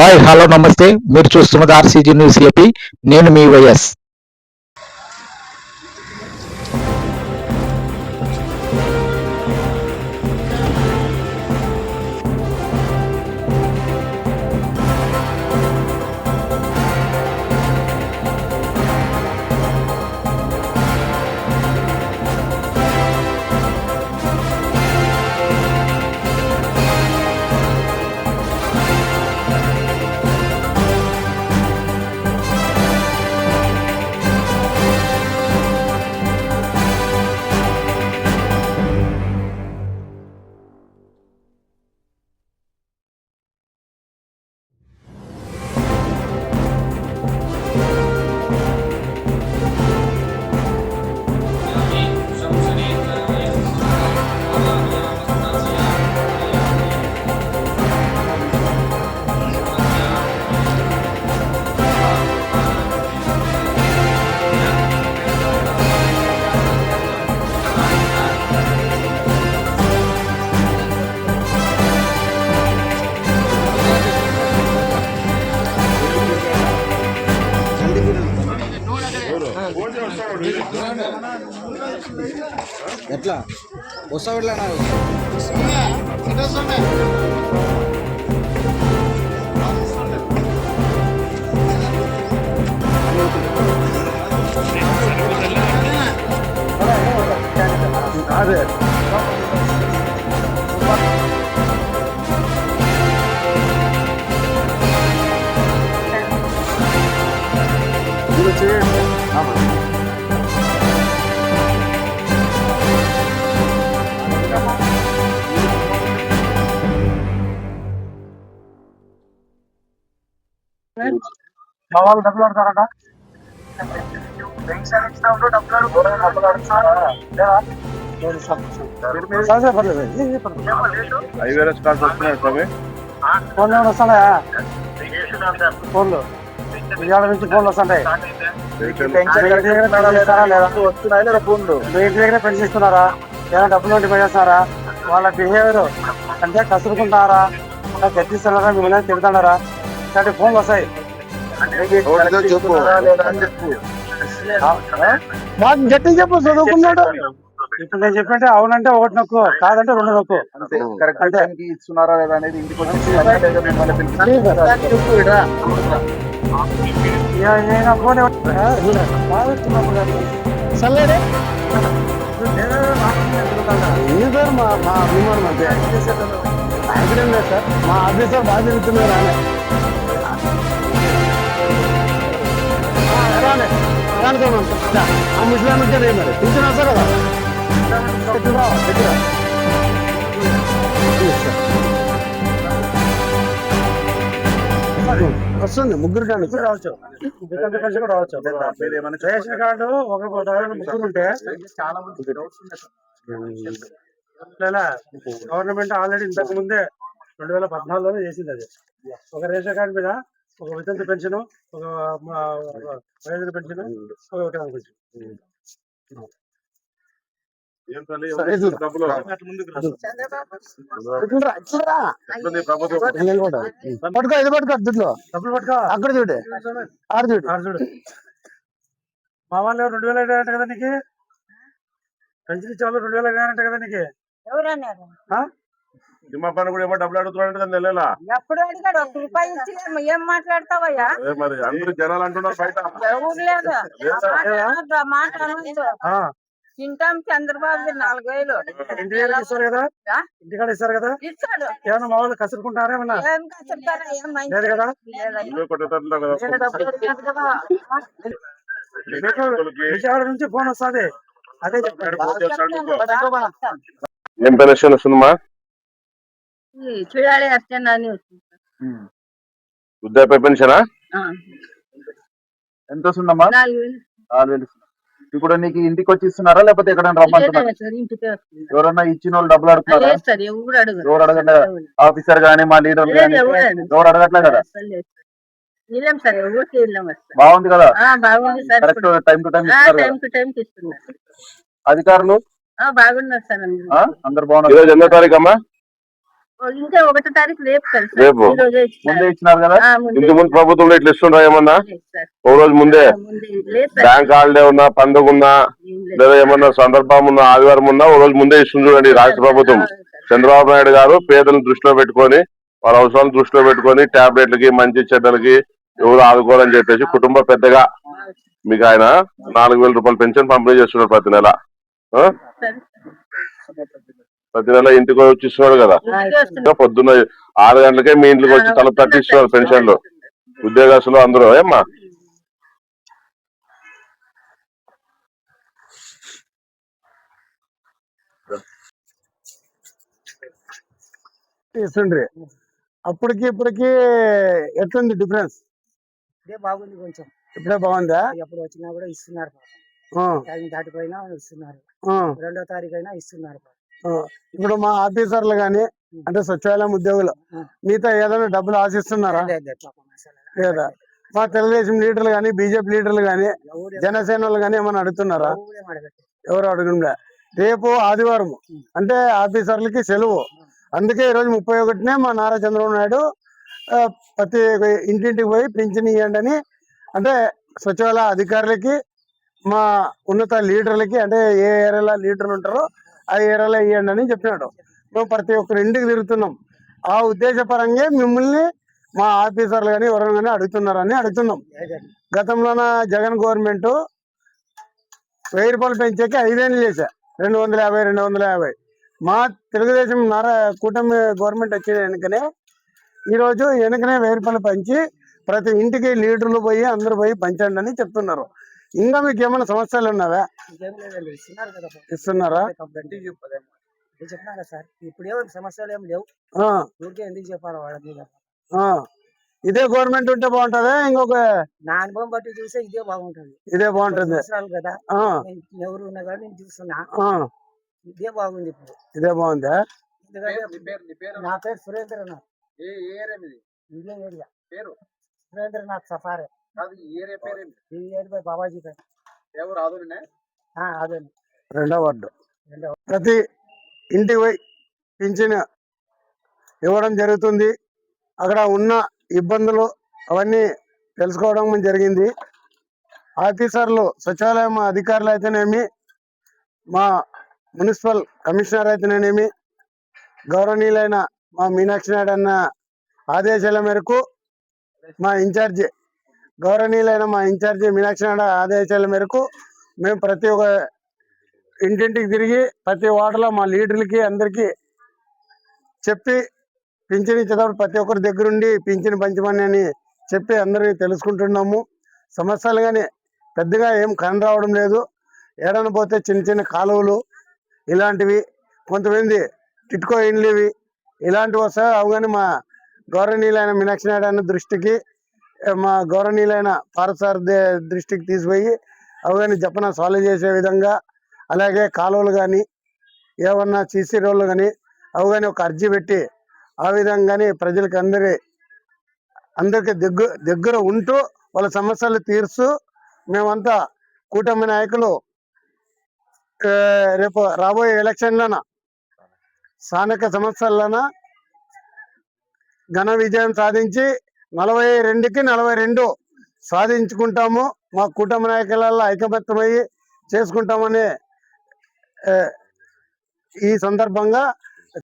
Hi hello నమస్తే. మీరు చూస్తున్నది ఆర్సీజీ న్యూస్ ఏపీ. నేను మీ వైఎస్. ఎట్లా వస్తావు ఎట్లా అదే మా వాళ్ళు డబ్బులు ఆడతారట. ఫోన్లు వస్తున్నాయా? ఫోన్లు ఇవాళ నుంచి ఫోన్లు వస్తున్నాయి. వస్తున్నాయి లేదా ఫోన్లు? మీ ఇంటి దగ్గర పెంచిస్తున్నారా? ఏమైనా డబ్బులు ఉండి పనిచేస్తున్నారా? వాళ్ళ బిహేవియర్ అంటే కసురుకుంటారా, గెట్టిస్తున్నారా, మిమ్మల్ని తిడుతున్నారా? ఇట్లాంటి ఫోన్లు వస్తాయి. మాకు గట్టి చెప్పు, చదువుకున్నాడు. ఇప్పుడు నేను చెప్పంటే అవునంటే ఒకటి నొక్కు, కాదంటే రెండు నొక్కు. ఇస్తున్నారా లేదా అనేది ఇంటికి మా అభిమానం అంతే. యాక్సిడెంట్ లేదు సార్, మా ఆఫీసర్ బాగా తిరుగుతున్నారు. ఆ ముస్లిం వచ్చారు మరి తింటున్నా సార్ కదా. వస్తుంది ముగ్గురు రావచ్చు, రావచ్చు. రేషన్ కార్డు ఒక ముగ్గురు ఉంటే చాలా మంది గవర్నమెంట్ ఆల్రెడీ ఇంతకు ముందే 2014లోనే చేసింది. అది ఒక రేషన్ కార్డు మీద ఒక వితంతు పెన్షన్, ఒక వయోజన పెన్షన్, ఒక ఒకటి పెన్షన్. పట్టుకో, ఇది పట్టుకో, దుడ్లో డబ్బులు పట్టుకో. అక్కడ చూడు, ఆడ చూడు, ఆడ చూడు. మా వాళ్ళు 2000 అయ్యారంట కదా నీకు. పెన్షన్ ఇచ్చే వాళ్ళు 2000 అయ్యారంట కదా నీకు. పని కూడా ఏమో డబ్బులు అడుగుతున్నాడు నెలలా. ఎప్పుడు అడిగాడు? 1 రూపాయి ఇచ్చి ఏం మాట్లాడతావయ్యా? మరి అందరూ జనాలు అంటున్నారు బయట. ఎవరు లేదు తింటాం. చంద్రబాబు 4000 ఇంటి దగ్గర ఇస్తారు కదా, ఇంటికాడ ఇస్తారు కదా. ఇస్తాడు. ఏమన్నా మా వాళ్ళు కసురుకుంటారా? ఏమన్నా ఏం కసురుతారా? లేదు కదా. విజయవాడ నుంచి ఫోన్ వస్తుంది. అదే ఏం పెన్షన్ వస్తుందమ్మా? చూడాలి అర్చనని వృద్ధాప్య పెన్షనా? ఎంత వస్తుందమ్మా? 4000. ఇప్పుడు నీకు ఇంటికి వచ్చి ఇస్తున్నారా లేకపోతే ఎక్కడైనా రమ్మంటున్నారా? ఎవరన్నా ఇచ్చిన వాళ్ళు డబ్బులు అడుగుతున్నారా? ఎవరు అడగట్లే. ఆఫీసర్ గానీ మా లీడర్ గానీ ఎవరు అడగట్లే కదా. బాగుంది కదా, కరెక్ట్ టైం టు టైం ఇస్తున్నారు. అధికారులు బాగున్నారు సార్, అందరు బాగున్నారు. ఎన్నో తారీఖు అమ్మా? ఇంకా 1వ తారీఖు రేపు సార్. రేపు ఈ రోజే ఇస్తారు. ముందే ఇచ్చినారు కదా ముందే ఇంత ముందు ప్రభుత్వంలో ఇట్లా ఇస్తుండ్రా ఏమన్నా లేదు సార్. ఒక రోజు ముందే ముందే లేదు సార్. బ్యాంక్ హాలిడే ఉన్నా పండుగ ఉన్నా ఏం లేదు. లేదా ఏమన్నా సందర్భం ఉన్నా ఆదివారం ఉన్నా ఒక రోజు ముందే ఇస్తుంది చూడండి రాష్ట్ర ప్రభుత్వం. అవును సార్. చంద్రబాబు నాయుడు గారు పేదలను దృష్టిలో పెట్టుకొని వాళ్ళ అవసరాలను దృష్టిలో పెట్టుకొని టాబ్లెట్లకి మంచి చెడ్డలకి ఎవరు ఆదుకోవాలని చెప్పేసి కుటుంబ పెద్దగా మీకు ఆయన 4,000 రూపాయలు పెన్షన్ పంపిణీ చేస్తున్నారు ప్రతి నెల. ఆ? సరే. ప్రతి నెల ఇంటికి వచ్చి ఇస్తున్నాడు కదా. ఇంటికే వస్తున్నారు. ఇంకా పొద్దున్న 6 గంటలకే మీ ఇంటికి వచ్చి తల తట్టి ఇస్తున్నారు పెన్షన్లు ఉద్యోగస్తులు అందరూ. ఏమ్మా ఇస్తుండ్రి అప్పటికి ఇప్పటికి ఎట్లుంది డిఫరెన్స్? ఇదే బాగుంది కొంచెం. ఇప్పుడే బాగుందా? ఎప్పుడు వచ్చినా కూడా ఇస్తున్నారు పాపం. ఆ, టైం దాటిపోయినా ఇస్తున్నారు. ఆ, 2వ తారీఖు అయినా ఇస్తున్నారు పాపం. ఆ. ఇప్పుడు మా ఆఫీసర్లు గాని అంటే సచివాలయం ఉద్యోగులు మీతో ఏదైనా డబ్బులు ఆశిస్తున్నారా? లేదు పాపం అసలు. లేదా మా తెలుగుదేశం లీడర్లు గాని బీజేపీ లీడర్లు గాని జనసేనలు గాని ఏమైనా అడుగుతున్నారా? ఎవరేం అడగట్లేదు. ఎవరు అడగంలే. రేపు ఆదివారం అంటే ఆఫీసర్లకి సెలవు. అందుకే ఈరోజు 31నే మా నారా చంద్రబాబు నాయుడు ప్రతి ఇంటింటికి పోయి పింఛన్ ఇవ్వండి అని, అంటే సచివాలయ అధికారులకి మా ఉన్నత లీడర్లకి, అంటే ఏ ఏరియాలో లీడర్లు ఉంటారో ఆ ఏరియాలో ఇవ్వండి అని చెప్పినాడు. మేము ప్రతి ఒక్కరి ఇంటికి తిరుగుతున్నాం. ఆ ఉద్దేశపరంగా మిమ్మల్ని మా ఆఫీసర్లు కానీ ఎవరైనా కానీ అడుగుతున్నారని అడుగుతున్నాం. గతంలోన జగన్ గవర్నమెంట్ 1000 రూపాయలు పెంచాక 5 ఏళ్ళు చేశా, 250. మా తెలుగుదేశం కూటమి గవర్నమెంట్ వచ్చిన వెనుకనే ఈరోజు 1000 రూపాయలు పంచి ప్రతి ఇంటికి లీడర్లు పోయి అందరూ పోయి పంచండి అని చెప్తున్నారు. ఇంకా మీకు ఏమైనా సమస్యలు ఉన్నావా? ఇంకేం లేదండి, ఇస్తున్నారు కదా పాపం. ఇస్తున్నారా? నేను చెప్పినా కదా సార్, ఇప్పుడు ఏమో సమస్యలు ఏం లేవు. ఆ, ఊరికే ఎందుకు చెప్పాలి వాళ్ళ మీద. ఆ. ఇదే గవర్నమెంట్ ఉంటే బాగుంటదా? ఇంకొక నా అనుభవం బట్టి చూస్తే ఇదే బాగుంటుంది. ఇదే బాగుంటుంది. సంవత్సరాలు కదా, ఆ, నేను ఎవరు ఉన్నా కానీ నేను చూస్తున్నా. ఆ. ఇదే బాగుంది ఇప్పుడు. ఇదే బాగుందా? ఎందుకంటే నా పేరు సురేంద్రనాథ్. ఇదే ఏరియా పేరు సురేంద్రనాథ్ సఫారే. ఈ ఏరియా బాబాజీ పేరు. అదే 2వ వార్డు. ప్రతి ఇంటికి పోయి పింఛన్ ఇవ్వడం జరుగుతుంది. అక్కడ ఉన్న ఇబ్బందులు అవన్నీ తెలుసుకోవడం జరిగింది. ఆఫీసర్లు సచివాలయం అధికారులు అయితేనేమి, మా మున్సిపల్ కమిషనర్ అయితేనేమి, గౌరవనీయులైన మా మీనాక్షి నాయుడు అన్న ఆదేశాల మేరకు గౌరవనీయులైన మా ఇన్ఛార్జి మీనాక్షి నాయుడు ఆదేశాల మేరకు మేము ప్రతి ఒక్క ఇంటింటికి తిరిగి ప్రతి వార్డులో మా లీడర్లకి అందరికీ చెప్పి పింఛన్ ఇచ్చేటప్పుడు ప్రతి ఒక్కరి దగ్గరుండి పింఛన్ పంచమని అని చెప్పి అందరికీ తెలుసుకుంటున్నాము. సమస్యలు కానీ పెద్దగా ఏం కనరావడం లేదు. ఏడన పోతే చిన్న చిన్న కాలువలు ఇలాంటివి, కొంతమంది టిట్కో ఇండ్లు ఇలాంటివి వస్తాయి. అవి కానీ మా గౌరవనీయులైన మీనాక్షి నాయుడు అన్న దృష్టికి, మా గౌరవనీయులైన పారసార్ దృష్టికి తీసుకుపోయి అవి కానీ జపన సాల్వ్ చేసే విధంగా, అలాగే కాలువలు కానీ ఏమన్నా సీసీ రోడ్లు కానీ అవి కానీ ఒక అర్జీ పెట్టి ఆ విధంగానే ప్రజలకు అందరికి దగ్గర ఉంటూ వాళ్ళ సమస్యలు తీర్చు మేమంతా కూటమి నాయకులు రేపు రాబోయే ఎలక్షన్లన స్థానిక సంస్థల్లోన ఘన విజయం సాధించి 42కి 42 సాధించుకుంటాము. మా కూటమి నాయకులలో ఐకమత్యమయ్యి చేసుకుంటామని ఈ సందర్భంగా